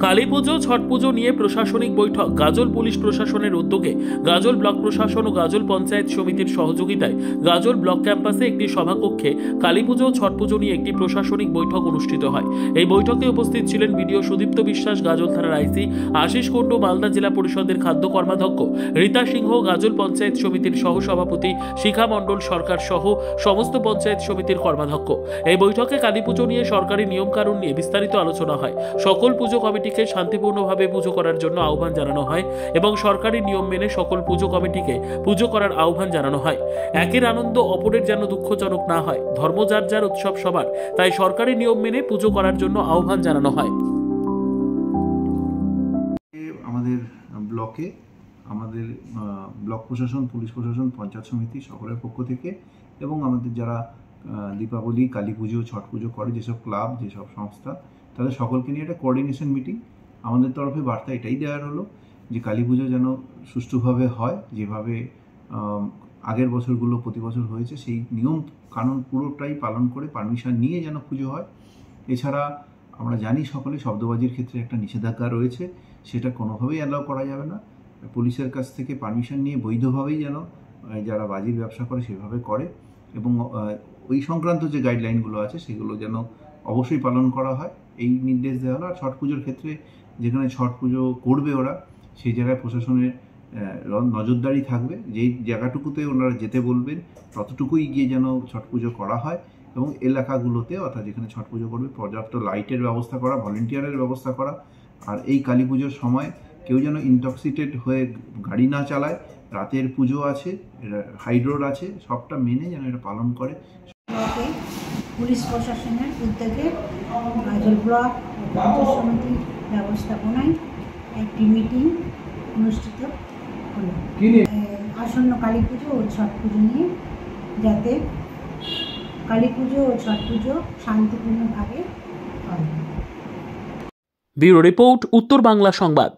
কালী পুজো ছট পুজো নিয়ে প্রশাসনিক বৈঠক। গাজল পুলিশ প্রশাসনের উদ্যোগে গাজল ব্লক প্রশাসন ও গাজল পঞ্চায়েত সমিতির সহযোগিতায় গাজল ব্লক ক্যাম্পাসে একটি সভাকক্ষে কালী পুজো ও ছট পুজো নিয়ে একটি প্রশাসনিক বৈঠক অনুষ্ঠিত হয়। এই বৈঠকে উপস্থিত ছিলেন বিডিও সুদীপ্ত বিশ্বাস, গাজল থানার আইসি আশিস কুণ্ডু, মালদা জেলা পরিষদের খাদ্য কর্মাধ্যক্ষ রীতা সিংহ, গাজল পঞ্চায়েত সমিতির সহসভাপতি শিখা মণ্ডল সরকার সহ সমস্ত পঞ্চায়েত সমিতির কর্মাধ্যক্ষ। এই বৈঠকে কালী পুজো নিয়ে সরকারি নিয়মকানুন নিয়ে বিস্তারিত আলোচনা হয়। সকল পুজো কমিটিকে শান্তিপূর্ণভাবে পুজো করার জন্য আহ্বান জানানো হয় এবং সরকারি নিয়ম মেনে সকল পুজো কমিটিকে পুজো করার আহ্বান জানানো হয়। একের আনন্দ অপরের যেন দুঃখজনক না হয়। ধর্ম যার যার, উৎসব সবার, তাই সরকারি নিয়ম মেনে পুজো করার জন্য আহ্বান জানানো হয়। আমাদের ব্লকে আমাদের ব্লক প্রশাসন, পুলিশ প্রশাসন, পঞ্চায়েত সমিতি সকলের পক্ষ থেকে এবং আমাদের যারা দীপাবলি, কালী পুজো, ছট পুজো করে যেসব ক্লাব, যেসব সংস্থা, তাদের সকলকে নিয়ে একটা কোঅর্ডিনেশন মিটিং। আমাদের তরফে বার্তা এটাই দেওয়ার হলো যে কালী পুজো যেন সুষ্ঠুভাবে হয়, যেভাবে আগের বছরগুলো প্রতি বছর হয়েছে সেই নিয়ম কানুন পুরোটাই পালন করে পারমিশন নিয়ে যেন পুজো হয়। এছাড়া আমরা জানি সকলে শব্দবাজির ক্ষেত্রে একটা নিষেধাজ্ঞা রয়েছে, সেটা কোনোভাবেই অ্যালাউ করা যাবে না। পুলিশের কাছ থেকে পারমিশন নিয়ে বৈধভাবেই যেন যারা বাজির ব্যবসা করে সেভাবে করে এবং ওই সংক্রান্ত যে গাইডলাইনগুলো আছে সেগুলো যেন অবশ্যই পালন করা হয়, এই নির্দেশ দেওয়া হলো। আর ছট পুজোর ক্ষেত্রে যেখানে ছট পুজো করবে ওরা, সেই জায়গায় প্রশাসনের নজরদারি থাকবে। যেই জায়গাটুকুতে ওনারা যেতে বলবেন ততটুকুই গিয়ে যেন ছট পুজো করা হয় এবং এলাকাগুলোতে, অর্থাৎ যেখানে ছট পুজো করবে, পর্যাপ্ত লাইটের ব্যবস্থা করা, ভলেন্টিয়ারের ব্যবস্থা করা। আর এই কালী পুজোর সময় কেউ যেন ইনটক্সিকেটেড হয়ে গাড়ি না চালায়। রাতের পুজো আছে, হাই রোড আছে, সবটা মেনে যেন এটা পালন করে। পুলিশ প্রশাসনের উদ্যোগে গাজল ব্লক ও পঞ্চায়েত সমিতির ব্যবস্থাপনায় একটি মিটিং অনুষ্ঠিত হলো আসন্ন কালী পুজো ও ছট পুজো নিয়ে, যাতে কালী পুজো ও ছট পুজো শান্তিপূর্ণভাবে হয়। ব্যুরো রিপোর্ট, উত্তর বাংলা সংবাদ।